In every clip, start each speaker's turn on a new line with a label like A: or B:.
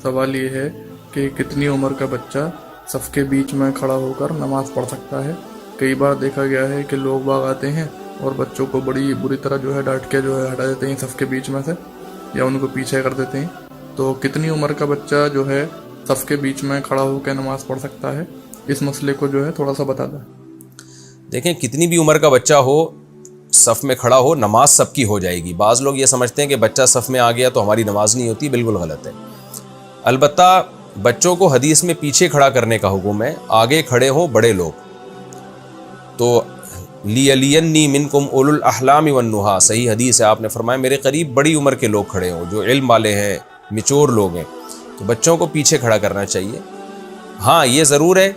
A: सवाल ये है कि कितनी उम्र का बच्चा सफ़ के बीच में खड़ा होकर नमाज़ पढ़ सकता है। कई बार देखा गया है कि लोग बाग आते हैं और बच्चों को बड़ी बुरी तरह डांट के हटा देते हैं सफ़ के बीच में से, या उनको पीछे कर देते हैं। तो कितनी उम्र का बच्चा सफ़ के बीच में खड़ा होकर नमाज़ पढ़ सकता है, इस मसले को थोड़ा सा बता दें।
B: देखें, कितनी भी उम्र का बच्चा हो, सफ़ में खड़ा हो, नमाज सबकी हो जाएगी। बाज़ लोग ये समझते हैं कि बच्चा सफ़ में आ गया तो हमारी नमाज नहीं होती, बिल्कुल गलत है। अलबत्ता बच्चों को हदीस में पीछे खड़ा करने का हुक्म है, आगे खड़े हों बड़े लोग। तो लियलियन्नी मिनकुम उलुल अहलामी वन्नुहा, सही हदीस है, आपने फरमाया मेरे करीब बड़ी उम्र के लोग खड़े हों, जो इल्म वाले हैं, मिचोर लोग हैं। तो बच्चों को पीछे खड़ा करना चाहिए। हाँ, ये ज़रूर है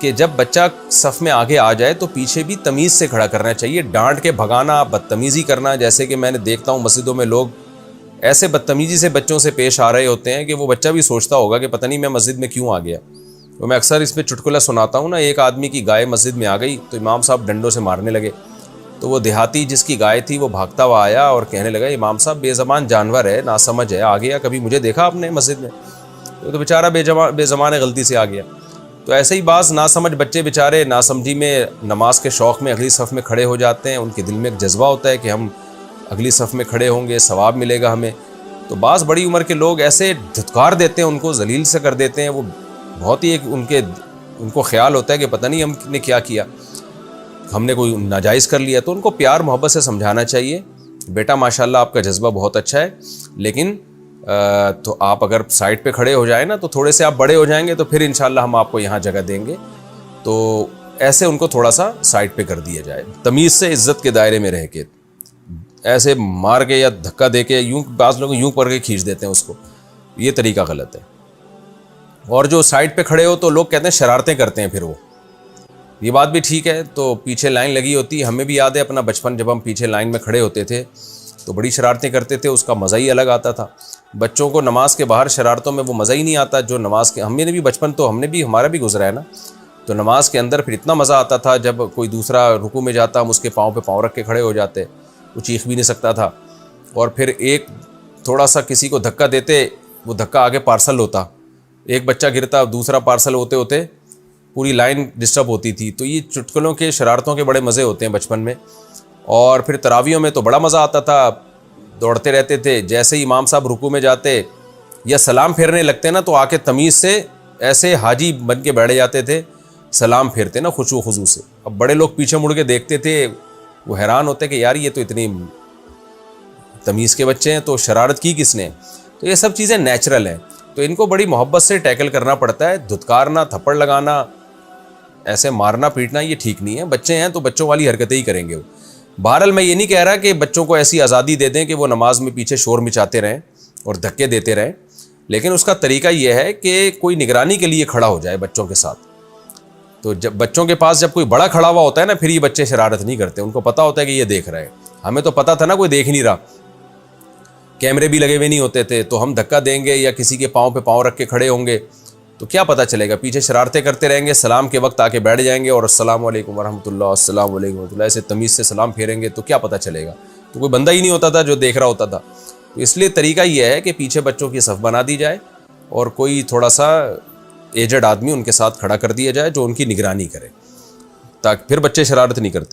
B: कि जब बच्चा सफ़ में आगे आ जाए तो पीछे भी तमीज़ से खड़ा करना चाहिए। डांट के भगाना, बदतमीज़ी करना, जैसे कि मैंने देखता हूँ मस्जिदों में लोग ऐसे बदतमीज़ी से बच्चों से पेश आ रहे होते हैं कि वो बच्चा भी सोचता होगा कि पता नहीं मैं मस्जिद में क्यों आ गया। तो मैं अक्सर इस पर चुटकुला सुनाता हूँ ना। एक आदमी की गाय मस्जिद में आ गई तो इमाम साहब डंडों से मारने लगे। तो वो देहाती जिसकी गाय थी वो भागता हुआ आया और कहने लगा, इमाम साहब बेज़बान जानवर है, नासमझ है, आ गया, कभी मुझे देखा आपने मस्जिद में? तो बेचारा बेज़बान गलती से आ गया। तो ऐसे ही बाज़ नासमझ बच्चे बेचारे नासमझी में नमाज के शौक़ में अगली सफ़ में खड़े हो जाते हैं। उनके दिल में एक जज्बा होता है कि हम अगली सफ़ में खड़े होंगे, सवाब मिलेगा हमें। तो बाज़ बड़ी उम्र के लोग ऐसे धुतकार देते हैं, उनको जलील से कर देते हैं। वो बहुत ही उनको ख्याल होता है कि पता नहीं हमने क्या किया, हमने कोई नाजायज़ कर लिया। तो उनको प्यार मोहब्बत से समझाना चाहिए, बेटा माशाल्लाह आपका जज्बा बहुत अच्छा है, लेकिन तो आप अगर साइड पे खड़े हो जाए ना तो थोड़े से आप बड़े हो जाएंगे तो फिर इंशाल्लाह हम आपको यहाँ जगह देंगे। तो ऐसे उनको थोड़ा सा साइड पे कर दिया जाए, तमीज़ से, इज़्ज़त के दायरे में रह के। ऐसे मार के या धक्का दे के यूँ, बाज़ लोग यूँ कर के खींच देते हैं उसको, ये तरीका गलत है। और जो साइड पे खड़े हो तो लोग कहते हैं शरारतें करते हैं, फिर वो, ये बात भी ठीक है। तो पीछे लाइन लगी होती है, हमें भी याद है अपना बचपन, जब हम पीछे लाइन में खड़े होते थे तो बड़ी शरारतें करते थे, उसका मज़ा ही अलग आता था। बच्चों को नमाज के बाहर शरारतों में वो मज़ा ही नहीं आता जो नमाज के, हमने भी बचपन तो हमारा भी गुजरा है ना। तो नमाज के अंदर फिर इतना मज़ा आता था, जब कोई दूसरा रुकू में जाता हम उसके पाँव पे पाँव रख के खड़े हो जाते, वो चीख भी नहीं सकता था। और फिर एक थोड़ा सा किसी को धक्का देते, वो धक्का आगे पार्सल होता, एक बच्चा गिरता, दूसरा पार्सल होते होते पूरी लाइन डिस्टर्ब होती थी। तो ये चुटकुलों के, शरारतों के बड़े मज़े होते हैं बचपन में। और फिर तरावियों में तो बड़ा मज़ा आता था, दौड़ते रहते थे। जैसे ही इमाम साहब रुकू में जाते या सलाम फेरने लगते ना तो आके तमीज़ से ऐसे हाजी बन के बैठ जाते थे, सलाम फेरते ना खुशू खुजू से। अब बड़े लोग पीछे मुड़ के देखते थे, वो हैरान होते कि यार ये तो इतनी तमीज़ के बच्चे हैं, तो शरारत की किसने? तो ये सब चीज़ें नेचुरल हैं, तो इनको बड़ी मोहब्बत से टैकल करना पड़ता है। धुतकारना, थप्पड़ लगाना, ऐसे मारना पीटना ये ठीक नहीं है। बच्चे हैं तो बच्चों वाली हरकतें ही करेंगे वो। बहरहाल मैं ये नहीं कह रहा कि बच्चों को ऐसी आज़ादी दे दें कि वो नमाज में पीछे शोर मचाते रहें और धक्के देते रहें, लेकिन उसका तरीका ये है कि कोई निगरानी के लिए खड़ा हो जाए बच्चों के साथ। तो जब बच्चों के पास जब कोई बड़ा खड़ा हुआ होता है ना, फिर ये बच्चे शरारत नहीं करते, उनको पता होता है कि ये देख रहा है। हमें तो पता था ना कोई देख नहीं रहा, कैमरे भी लगे हुए नहीं होते थे, तो हम धक्का देंगे या किसी के पाँव पे पाँव रख के खड़े होंगे तो क्या पता चलेगा। पीछे शरारतें करते रहेंगे, सलाम के वक्त आके बैठ जाएंगे और अस्सलाम वालेकुम वरहमतुल्लाह, अस्सलाम वालेकुम वरहमतुल्लाह, ऐसे तमीज़ से सलाम फेरेंगे तो क्या पता चलेगा। तो कोई बंदा ही नहीं होता था जो देख रहा होता था। तो इसलिए तरीका यह है कि पीछे बच्चों की सफ़ बना दी जाए और कोई थोड़ा सा एजड आदमी उनके साथ खड़ा कर दिया जाए जो उनकी निगरानी करे, ताकि फिर बच्चे शरारत नहीं करते।